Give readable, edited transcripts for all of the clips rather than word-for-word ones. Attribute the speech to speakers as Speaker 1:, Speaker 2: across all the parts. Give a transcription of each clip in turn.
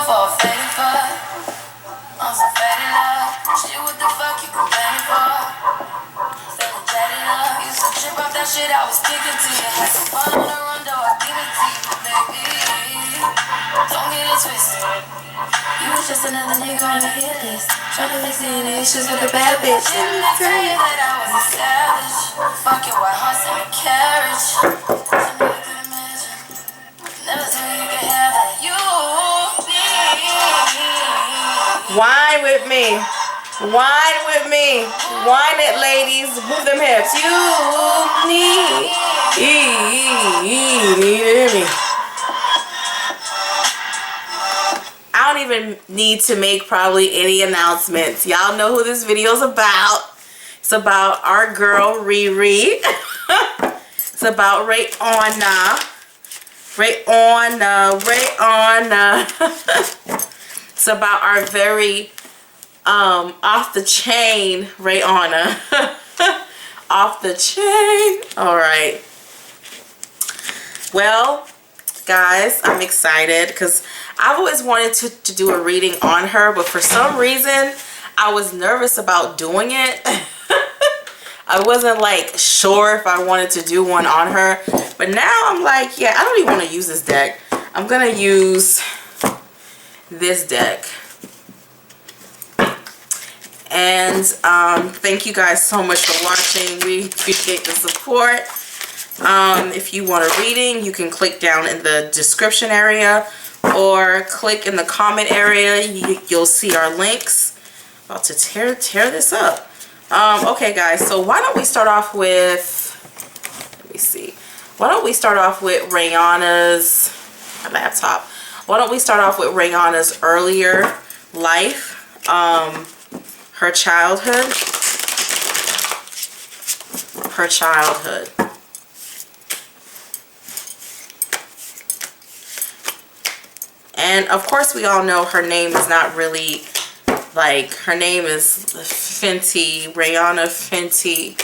Speaker 1: for a faded fuck. I'm so faded up. Shit, what the fuck you complaining for? Feeling jaded up. Used to trip off that shit I was kicking to you. Had some fun on the run, though I give it to you, baby. Don't get it twisted. You was just another nigga on the hit list. Tryna fix any issues with a bad bitch. Didn't I tell you that I was a savage? Fuck your white horse and a carriage. Some nigga could imagine. Never tell you can have it. You need.
Speaker 2: Wine with me. Wine with me. Wine it, ladies. Move them hips. You need. Need me. I don't even need to make probably any announcements. Y'all know who this video is about. It's about our girl Riri. It's about Rihanna. It's about our very off the chain Rihanna. Off the chain. All right. Well, guys, I'm excited because I've always wanted to do a reading on her, but for some reason I was nervous about doing it. I wasn't like sure if I wanted to do one on her, but now I'm like, yeah, I don't even want to use this deck. I'm gonna use this deck. And thank you guys so much for watching. We appreciate the support. If you want a reading, you can click down in the description area or click in the comment area. You'll see our links. About to tear this up. Okay, guys, so why don't we start off with, let me see. Why don't we start off with Rihanna's laptop? Why don't we start off with Rihanna's earlier life, her childhood. And of course we all know her name is not really, like, her name is Fenty, Rihanna Fenty,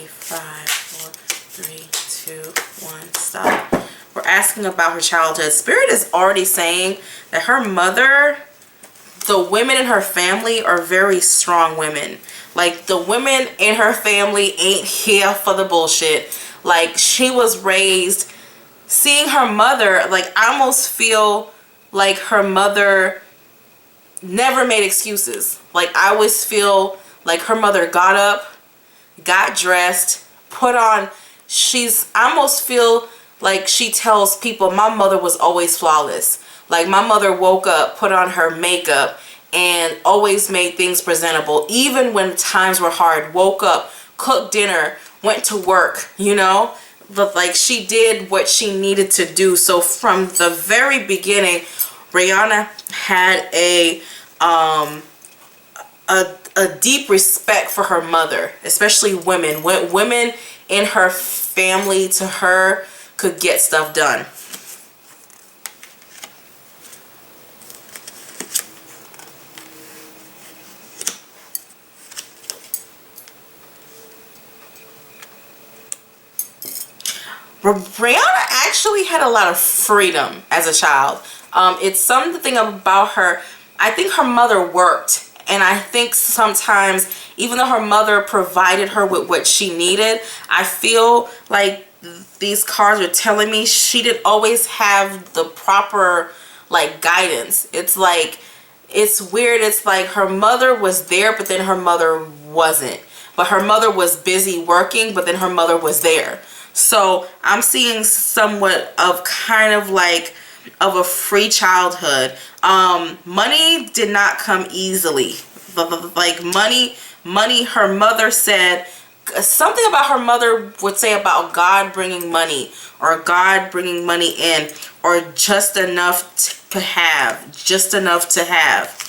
Speaker 2: 5, 4, 3, 2, 1, stop. We're asking about her childhood. Spirit is already saying that her mother, the women in her family are very strong women. Like, the women in her family ain't here for the bullshit. Like, she was raised, seeing her mother, like, I almost feel like her mother never made excuses. Like, I always feel like her mother got up, got dressed, put on, I almost feel like she tells people, my mother was always flawless. Like, my mother woke up, put on her makeup, and always made things presentable. Even when times were hard, woke up, cooked dinner, went to work, you know? But, like, she did what she needed to do. So from the very beginning, Rihanna had a deep respect for her mother, especially women. Women in her family to her could get stuff done. Rihanna actually had a lot of freedom as a child. It's something about her. I think her mother worked, and I think sometimes, even though her mother provided her with what she needed, I feel like these cards are telling me she didn't always have the proper, like, guidance. It's like, it's weird. It's like her mother was there, but then her mother wasn't. But her mother was busy working, but then her mother was there. So I'm seeing somewhat of kind of like of a free childhood. Money did not come easily. Like, money, her mother said, something about her mother would say about God bringing money, or God bringing money in, or just enough to have, just enough to have.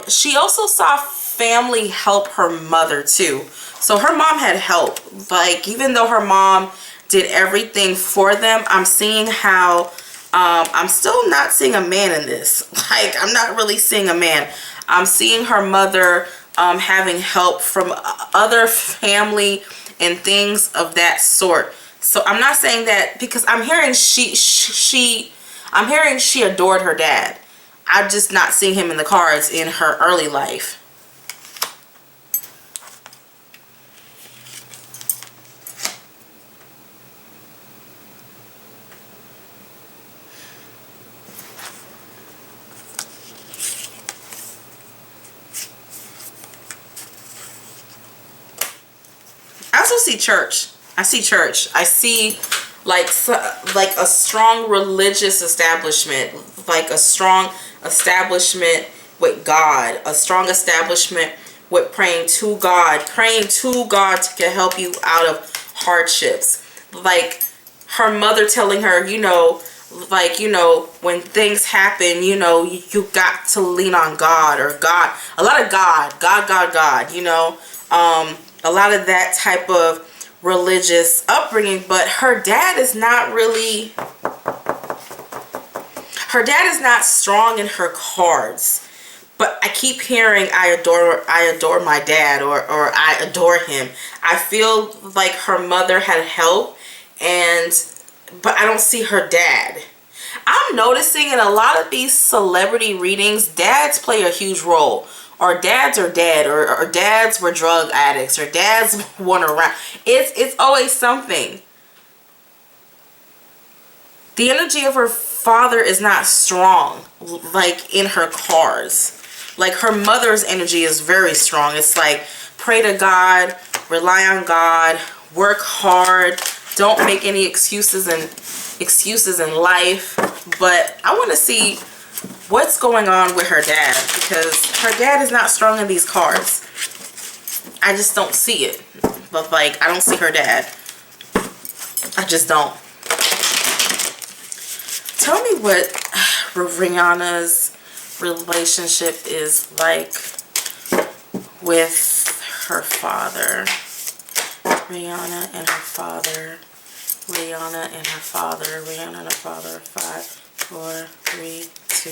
Speaker 2: She also saw family help her mother too. So her mom had help. Like, even though her mom did everything for them, I'm seeing how I'm still not seeing a man in this. Like, I'm not really seeing a man. I'm seeing her mother having help from other family and things of that sort. So I'm not saying that, because I'm hearing I'm hearing she adored her dad. I'm just not seeing him in the cards in her early life. I also see church. I see church. I see like a strong religious establishment, like a strong establishment with God, a strong establishment with praying to God to help you out of hardships. Like her mother telling her, like, when things happen, you got to lean on God, or God, a lot of God, a lot of that type of religious upbringing. But her dad is not strong in her cards. But I keep hearing, I adore my dad, or I adore him. I feel like her mother had help, but I don't see her dad. I'm noticing in a lot of these celebrity readings, dads play a huge role. Or dads are dead, or dads were drug addicts, or dads weren't around. It's always something. The energy of her father is not strong, like in her cards. Like her mother's energy is very strong. It's like, pray to God, rely on God, work hard, don't make any excuses in life. But I want to see what's going on with her dad, because her dad is not strong in these cards. I just don't see it. But like, I don't see her dad. I just don't. Tell me what Rihanna's relationship is like with her father. Rihanna and her father. Rihanna and her father. Rihanna and her father. 5, 4, 3, 2,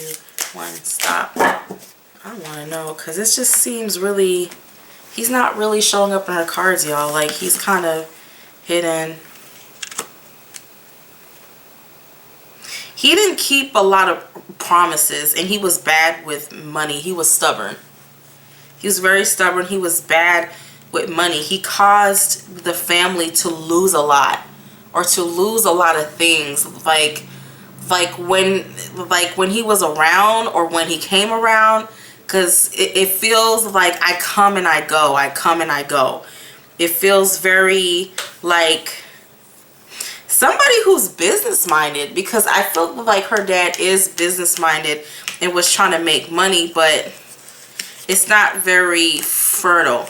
Speaker 2: 1. Stop. I want to know, because it just seems really... He's not really showing up in her cards, y'all. Like, he's kind of hidden. He didn't keep a lot of promises, and he was bad with money. He was stubborn. He was very stubborn. He was bad with money. He caused the family to lose a lot, or to lose a lot of things. Like when he was around, or when he came around, because it feels like I come and I go. I come and I go. It feels very like somebody who's business minded, because I feel like her dad is business minded and was trying to make money, but it's not very fertile.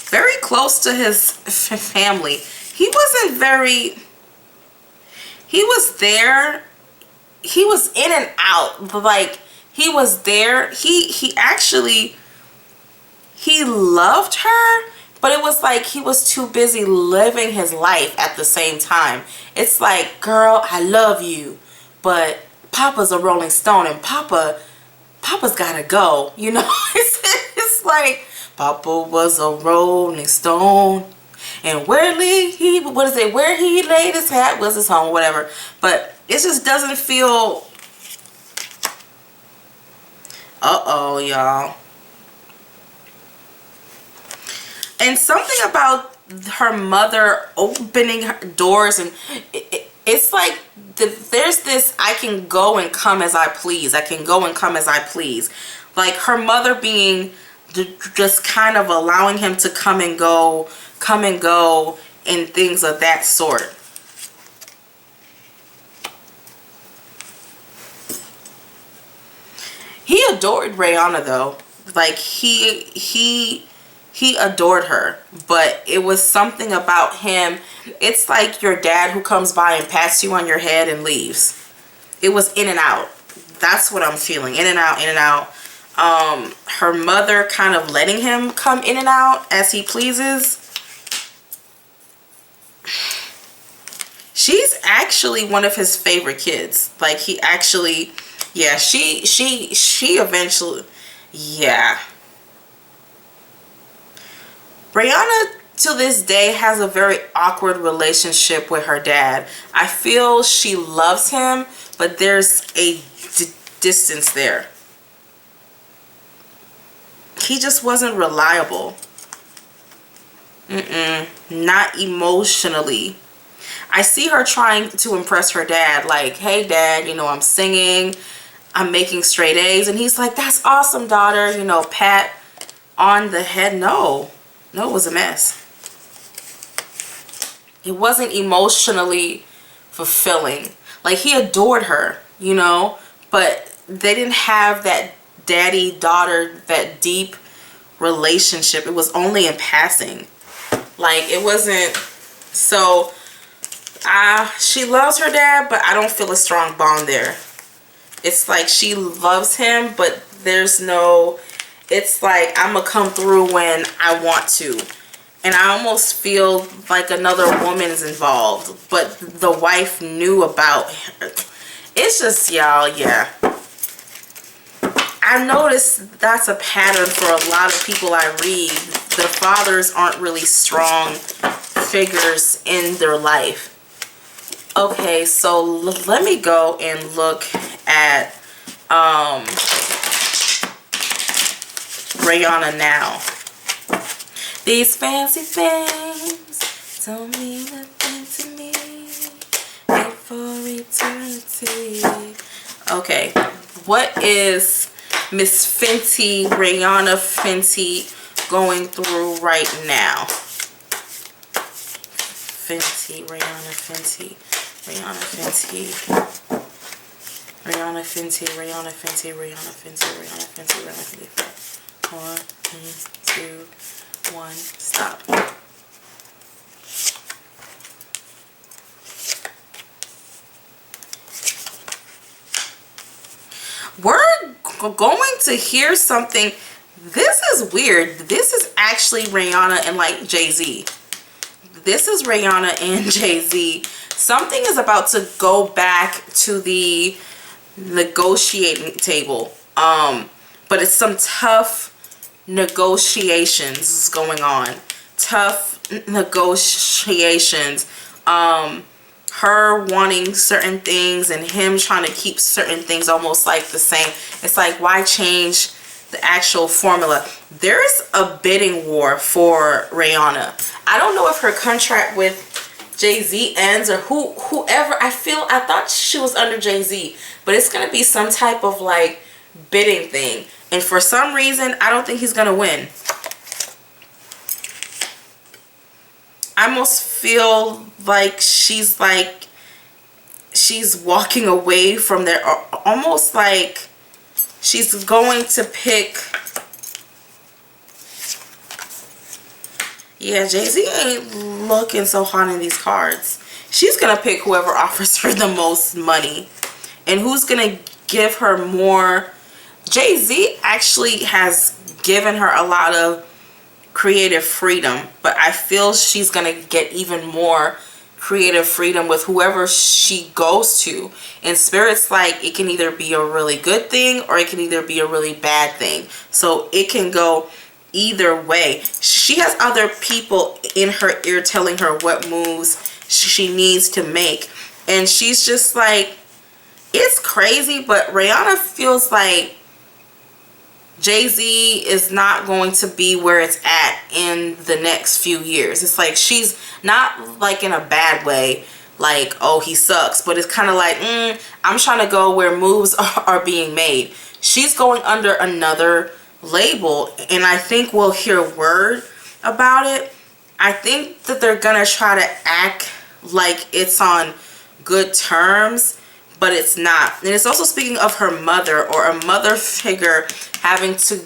Speaker 2: Very close to his family. He wasn't very... He was there. He was in and out. Like, he was there. He actually... He loved her, but it was like he was too busy living his life at the same time. It's like, girl, I love you, but Papa's a Rolling Stone, and Papa's gotta go. It's like, Papa was a Rolling Stone, and where he laid his hat was his home, whatever. But it just doesn't feel... Uh-oh, y'all. And something about her mother opening her doors, and it's like there's this, I can go and come as I please. I can go and come as I please. Like her mother being just kind of allowing him to come and go, and things of that sort. He adored Rihanna though. Like he adored her, but it was something about him. It's like your dad who comes by and pats you on your head and leaves. It was in and out. That's what I'm feeling. In and out, in and out. Her mother kind of letting him come in and out as he pleases. she's actually one of his favorite kids. Like, he actually, yeah, she eventually, yeah. Rihanna to this day has a very awkward relationship with her dad. I feel she loves him, but there's a distance there. He just wasn't reliable. Not emotionally. I see her trying to impress her dad, like, hey dad, you know, I'm singing, I'm making straight A's, and he's like, that's awesome, daughter, you know, pat on the head. No, it was a mess. It wasn't emotionally fulfilling. Like, he adored her, you know, but they didn't have that daddy-daughter, that deep relationship. It was only in passing. Like, it wasn't. So she loves her dad, but I don't feel a strong bond there. It's like she loves him, but there's no, it's like I'm gonna come through when I want to. And I almost feel like another woman is involved, but the wife knew about her. It's just, y'all, yeah. I noticed that's a pattern for a lot of people I read. Their fathers aren't really strong figures in their life. Okay, so let me go and look at Rihanna now. These fancy things don't mean nothing to me, and for eternity. Okay, what is Miss Fenty, Rihanna Fenty, going through right now? Fenty, Rihanna Fenty, Rihanna Fenty, Rihanna Fenty, Rihanna Fenty, Rihanna Fenty, Rihanna Fenty, Rihanna Fenty. 1, 2, 1, stop. We're going to hear something. This is weird. This is actually Rihanna and like Jay-Z. This is Rihanna and Jay-Z. Something is about to go back to the negotiating table. But it's some tough negotiations going on. Tough negotiations. Her wanting certain things and him trying to keep certain things almost like the same. It's like, why change the actual formula? There's a bidding war for Rihanna. I don't know if her contract with Jay-Z ends or whoever. I thought she was under Jay-Z, but it's gonna be some type of like bidding thing, and for some reason I don't think he's gonna win. I almost feel like she's walking away from there, almost like she's going to pick. Yeah, Jay-Z ain't looking so hot in these cards. She's gonna pick whoever offers her the most money. And who's gonna give her more. Jay-Z actually has given her a lot of creative freedom, but I feel she's gonna get even more creative freedom with whoever she goes to. And Spirit's like, it can either be a really good thing or it can either be a really bad thing. So it can go either way. She has other people in her ear telling her what moves she needs to make, and she's just like, it's crazy. But Rihanna feels like Jay-Z is not going to be where it's at in the next few years. It's like she's not like in a bad way, like, oh, he sucks, but it's kind of like, I'm trying to go where moves are being made. She's going under another label, and I think we'll hear word about it. I think that they're gonna try to act like it's on good terms, but it's not. And it's also speaking of her mother, or a mother figure having to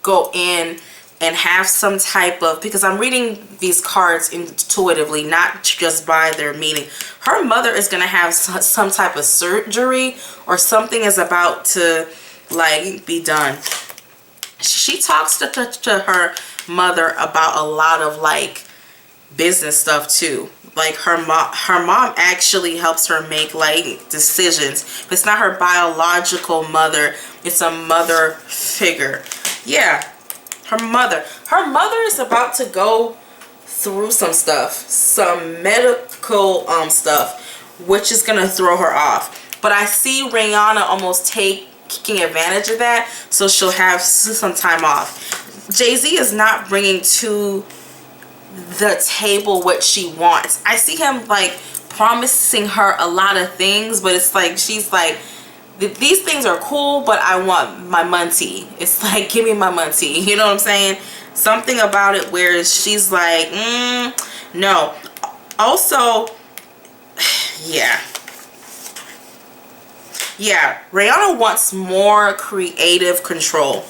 Speaker 2: go in and have some type of, because I'm reading these cards intuitively, not just by their meaning. Her mother is going to have some type of surgery, or something is about to like be done. She talks to her mother about a lot of like business stuff too. like her mom actually helps her make like decisions. If it's not her biological mother, it's a mother figure. Yeah, her mother is about to go through some stuff, some medical stuff, which is gonna throw her off. But I see Rihanna almost taking advantage of that, so she'll have some time off. Jay-Z is not bringing to the table what she wants. I see him like promising her a lot of things, but it's like she's like, these things are cool, but I want my money. It's like, give me my money. You know what I'm saying? Something about it where she's like, no. Also, yeah, Rihanna wants more creative control,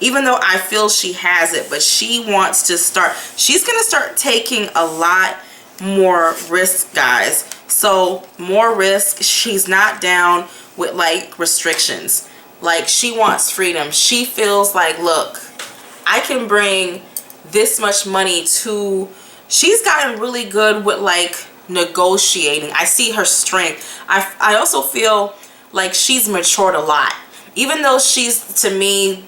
Speaker 2: even though I feel she has it. But she wants to start, she's gonna start taking a lot more risk, guys. So more risk. She's not down with like restrictions. Like, she wants freedom. She feels like, look, I can bring this much money to, she's gotten really good with like negotiating. I see her strength. I also feel like she's matured a lot. Even though she's, to me,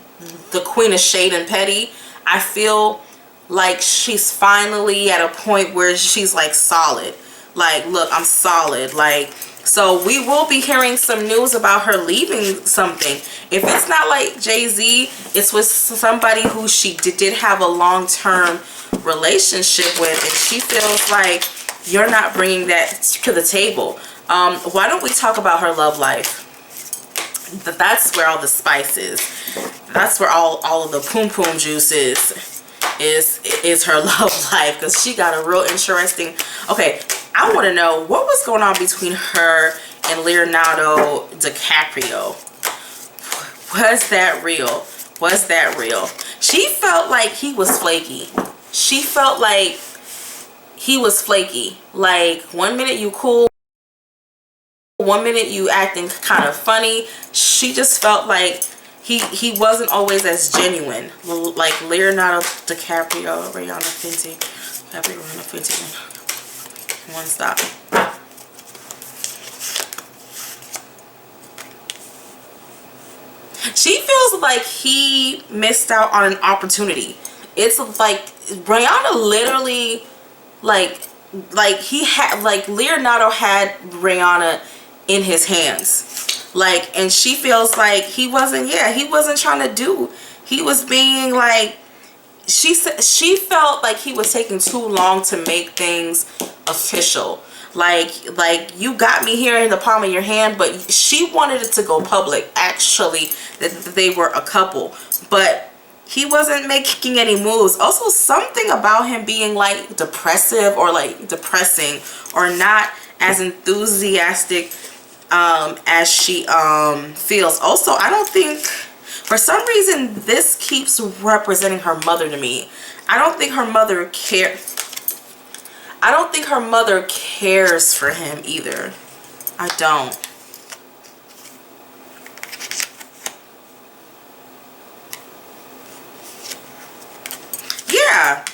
Speaker 2: the queen of shade and petty, I feel like she's finally at a point where she's like solid. Like, look, I'm solid. Like, so we will be hearing some news about her leaving something. If it's not like Jay-Z, it's with somebody who she did have a long-term relationship with, and she feels like you're not bringing that to the table. Why don't we talk about her love life? That's where all the spice is. That's where all of the poom poom juice is her love life, because she got a real interesting. Okay, I want to know what was going on between her and Leonardo DiCaprio. Was that real? Was that real? She felt like he was flaky. She felt like he was flaky. Like, one minute you cool, one minute you acting kind of funny. She just felt like he wasn't always as genuine. Like Leonardo DiCaprio, Rihanna Fenty, Rihanna Fenty. One stop. She feels like he missed out on an opportunity. It's like Rihanna literally, like he had, like Leonardo had Rihanna in his hands, like, and she feels like he wasn't trying to do, he was being like, she felt like he was taking too long to make things official. Like you got me here in the palm of your hand, but she wanted it to go public, actually, that they were a couple, but he wasn't making any moves. Also, something about him being like depressive or like depressing, or not as enthusiastic as she feels. Also, I don't think, for some reason, this keeps representing her mother to me. I don't think her mother cares for him either. I don't. Yeah,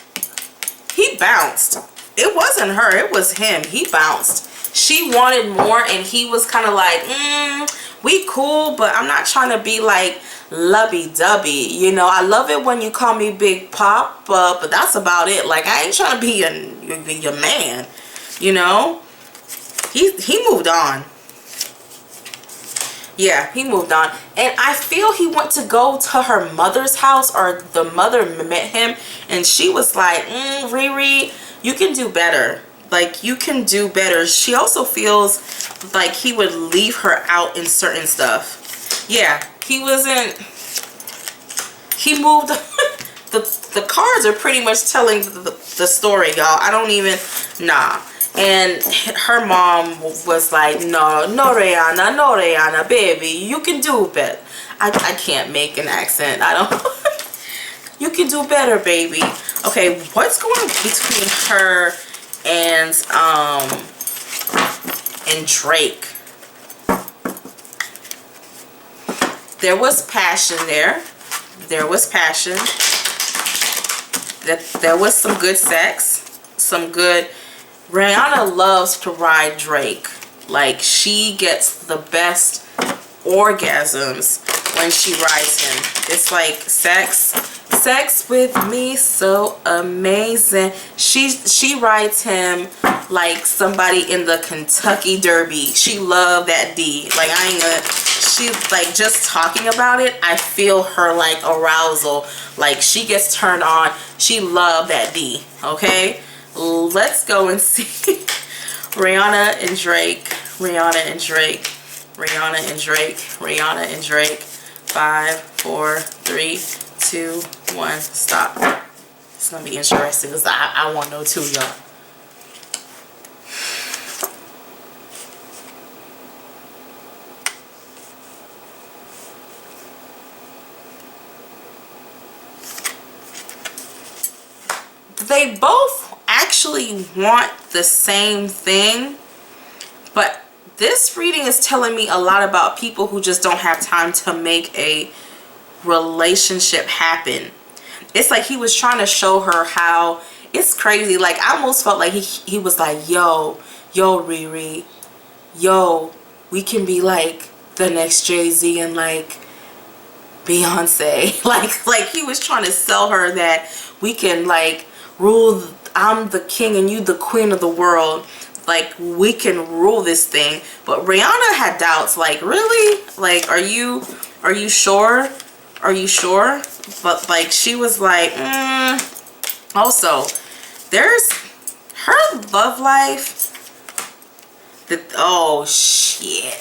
Speaker 2: he bounced. It wasn't her, it was him. He bounced. She wanted more, and he was kind of like, we cool, but I'm not trying to be like lovey-dovey. You know, I love it when you call me Big Papa, but that's about it. Like, I ain't trying to be your man. You know, he moved on. Yeah, he moved on. And I feel he went to go to her mother's house, or the mother met him, and she was like, Riri, you can do better. Like, you can do better. She also feels like he would leave her out in certain stuff. Yeah, he wasn't, he moved. the cards are pretty much telling the story, y'all. I don't even, nah. And her mom was like, no, Rihanna, baby, you can do better. I can't make an accent. I don't. You can do better, baby. Okay, what's going on between her and Drake? There was passion there. There was passion. There was some good sex, some good Rihanna loves to ride Drake. Like, she gets the best orgasms when she rides him. It's like sex with me so amazing. She rides him like somebody in the Kentucky Derby. She loved that D. Like, I ain't gonna, she's like, just talking about it, I feel her like arousal. Like, she gets turned on. She loved that D. Okay, let's go and see. Rihanna and Drake, Rihanna and Drake, Rihanna and Drake, Rihanna and Drake. 5, 4, 3, 2, 1, stop. It's gonna be interesting because I want to know too, y'all. They both actually want the same thing, but this reading is telling me a lot about people who just don't have time to make a relationship happen. It's like he was trying to show her how it's crazy. Like, I almost felt like he was like, yo Riri, yo, we can be like the next Jay-Z and like Beyonce. like he was trying to sell her that we can like rule. I'm the king and you the queen of the world. Like, we can rule this thing. But Rihanna had doubts. Like, really? Like, are you sure? Are you sure? But like, she was like, Also, there's her love life. Oh shit.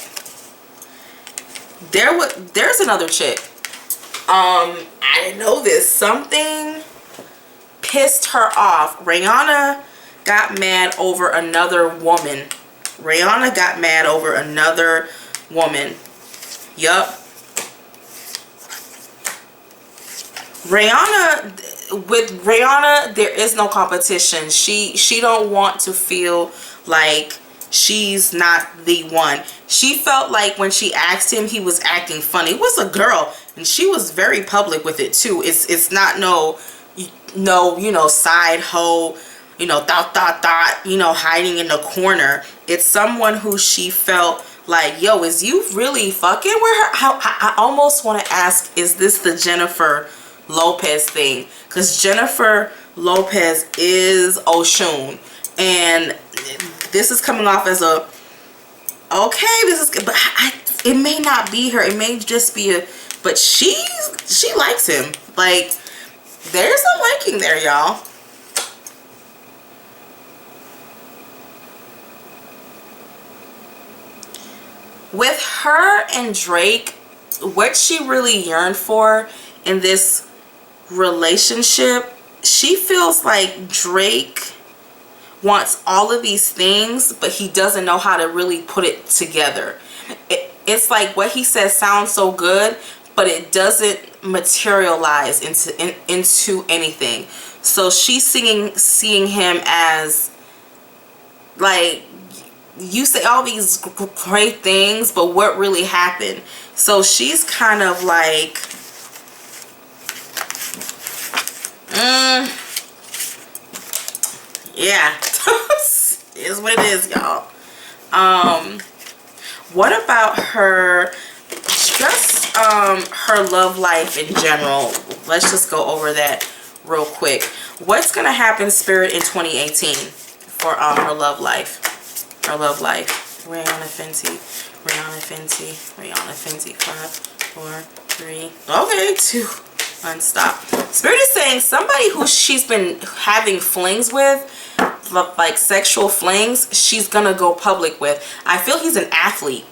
Speaker 2: There's another chick. I didn't know this. Something pissed her off. Rihanna got mad over another woman. Rihanna got mad over another woman. Yup. With Rihanna, there is no competition. She don't want to feel like she's not the one. She felt like when she asked him, he was acting funny. It was a girl, and she was very public with it too. It's not no side hoe, hiding in the corner. It's someone who she felt like, yo, is you really fucking with her? I almost want to ask, is this the Jennifer Lopez thing? Because Jennifer Lopez is Oshun, and this is coming off as a, okay, this is good, but it may not be her. It may just be a, but she likes him. Like, there's a liking there, y'all. With her and Drake, what she really yearned for in this relationship, she feels like Drake wants all of these things, but he doesn't know how to really put it together. It's like what he says sounds so good, but it doesn't materialize into anything. So she's seeing him as like, you say all these great things, but what really happened? So she's kind of like, yeah. Is what it is, y'all. What about her, just her love life in general? Let's just go over that real quick. What's gonna happen, Spirit, in 2018 for her love life? Her love life. Rihanna Fenty, Rihanna Fenty, Rihanna Fenty. 5, 4, 3. Okay, 2. Unstop. Spirit is saying somebody who she's been having flings with, like sexual flings, she's gonna go public with. I feel he's an athlete.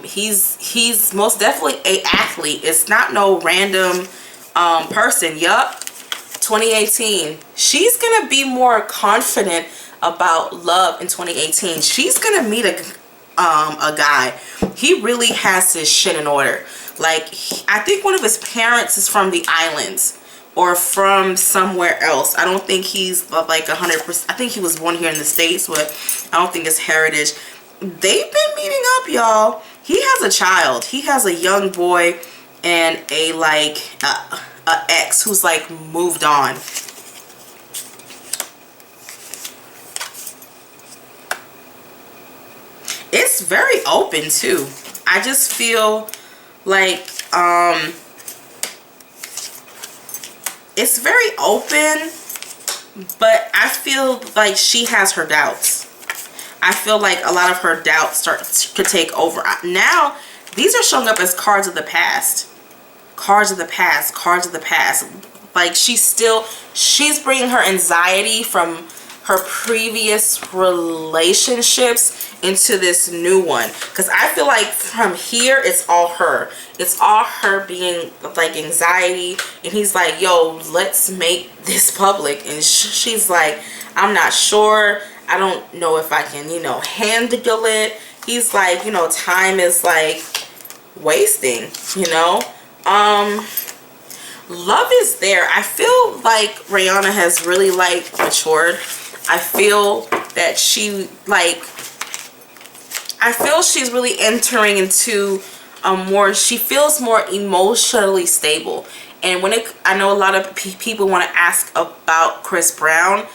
Speaker 2: He's most definitely a athlete. It's not no random person. Yup. 2018. She's gonna be more confident about love in 2018. She's gonna meet a guy. He really has his shit in order. Like, I think one of his parents is from the islands or from somewhere else. I don't think he's like 100%. I think he was born here in the States, but I don't think it's heritage. They've been meeting up, y'all. He has a child. He has a young boy and a ex who's like moved on. very open too. I just feel like it's very open, but I feel like she has her doubts. I feel like a lot of her doubts start to take over. Now, these are showing up as cards of the past. Cards of the past, cards of the past. Like she's bringing her anxiety from her previous relationships into this new one. Because I feel like from here, it's all her. It's all her being like anxiety. And he's like, yo, let's make this public. And she's like, I'm not sure. I don't know if I can, you know, handle it. He's like, you know, time is like wasting, you know. Love is there. I feel like Rihanna has really like matured. I feel that she like, I feel she's really entering into she feels more emotionally stable. And when I know a lot of people want to ask about Chris Brown,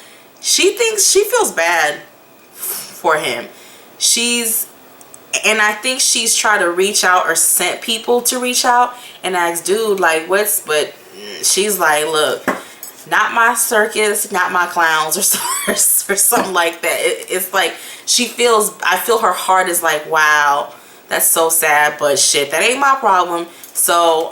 Speaker 2: she feels bad for him. And I think she's tried to reach out or sent people to reach out and ask, dude, like but she's like, look, not my circus, not my clowns, or something like that. It's like I feel her heart is like, wow, that's so sad, but shit, that ain't my problem. So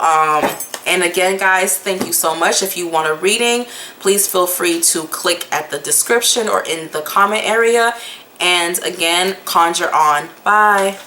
Speaker 2: and again, guys, thank you so much. If you want a reading, please feel free to click at the description or in the comment area. And again, conjure on. Bye.